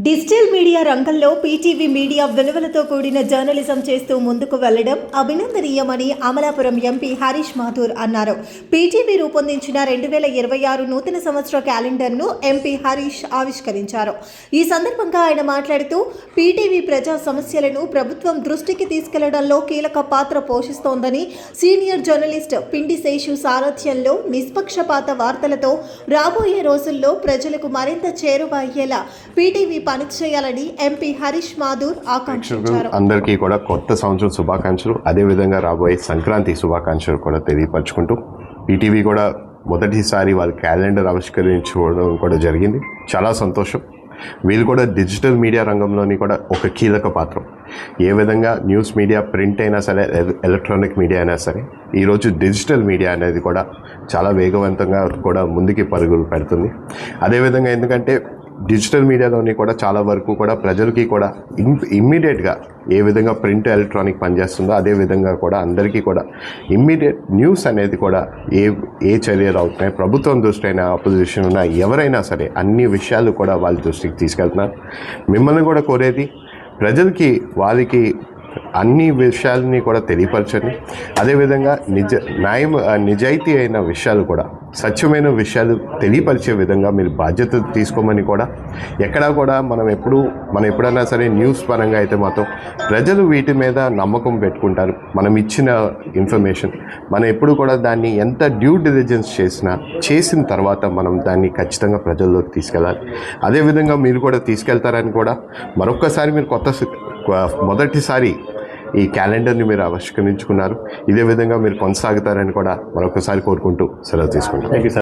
Digital media రంగంలో PTV media విలువలతో కూడిన జర్నలిజం చేస్తూ ముందుకు వెళ్లడం అభినందనీయమని అమలాపురం ఎంపీ హరీష్ మాథూర్ అన్నారు. పీటీవీ రూపొందించిన 2026 నూతన సంవత్సర క్యాలెండర్ను ఎంపీ హరీష్ ఆవిష్కరించారు. ఈ సందర్భంగా ఆయన మాట్లాడుతూ పీటీవీ ప్రజా సమస్యలను ప్రభుత్వం దృష్టికి తీసుకెళ్లడంలో కీలక పాత్ర పోషిస్తోందని, సీనియర్ జర్నలిస్ట్ పిండి శేషు సారథ్యంలో నిష్పక్షపాత వార్తలతో రాబోయే రోజుల్లో ప్రజలకు మరింత చేరువ అయ్యేలా పీటీవీ పని చేయాలని ఎంపీ హరీష్ మాథూర్ ఆకాంక్షించారు. అందరికీ కూడా కొత్త సంవత్సరం శుభాకాంక్షలు, అదేవిధంగా రాబోయే సంక్రాంతి శుభాకాంక్షలు కూడా తెలియపరచుకుంటూ పీటీవీ కూడా మొదటిసారి వాళ్ళ క్యాలెండర్ ఆవిష్కరించుకోవడం కూడా జరిగింది. చాలా సంతోషం. వీళ్ళు కూడా డిజిటల్ మీడియా రంగంలోని కూడా ఒక కీలక పాత్ర. ఏ విధంగా న్యూస్ మీడియా, ప్రింట్ అయినా సరే, ఎలక్ట్రానిక్ మీడియా అయినా సరే, ఈరోజు డిజిటల్ మీడియా అనేది కూడా చాలా వేగవంతంగా కూడా ముందుకి పరుగులు పెడుతుంది. అదేవిధంగా ఎందుకంటే డిజిటల్ మీడియాలోని కూడా చాలా వరకు కూడా ప్రజలకి కూడా ఇమ్మీడియట్గా ఏ విధంగా ప్రింట్, ఎలక్ట్రానిక్ పనిచేస్తుందో అదే విధంగా కూడా అందరికీ కూడా ఇమ్మీడియట్ న్యూస్ అనేది కూడా ఏ చర్యలు అవుతున్నాయి, ప్రభుత్వం దృష్టి అయినా, ఆపోజిషన్ ఉన్న ఎవరైనా సరే అన్ని విషయాలు కూడా వాళ్ళ దృష్టికి తీసుకెళ్తున్నారు. మిమ్మల్ని కూడా కోరేది ప్రజలకి వాళ్ళకి అన్ని విషయాలని కూడా తెలియపరచండి. అదేవిధంగా నిజాయితీ అయిన విషయాలు కూడా, సత్యమైన విషయాలు తెలియపరిచే విధంగా మీరు బాధ్యత తీసుకోమని కూడా, ఎక్కడా కూడా మనం ఎప్పుడైనా సరే న్యూస్ పరంగా అయితే మాత్రం ప్రజలు వీటి మీద నమ్మకం పెట్టుకుంటారు. మనం ఇచ్చిన ఇన్ఫర్మేషన్ మనం ఎప్పుడు కూడా దాన్ని ఎంత డ్యూ డిలిజెన్స్ చేసిన తర్వాత మనం దాన్ని ఖచ్చితంగా ప్రజల్లోకి తీసుకెళ్ళాలి. అదేవిధంగా మీరు కూడా తీసుకెళ్తారని కూడా మరొక్కసారి మీరు మొదటిసారి ఈ క్యాలెండర్ని మీరు ఆవిష్కరించుకున్నారు. ఇదే విధంగా మీరు కొనసాగుతారని కూడా మరొకసారి కోరుకుంటూ సెలవు తీసుకుంటాం.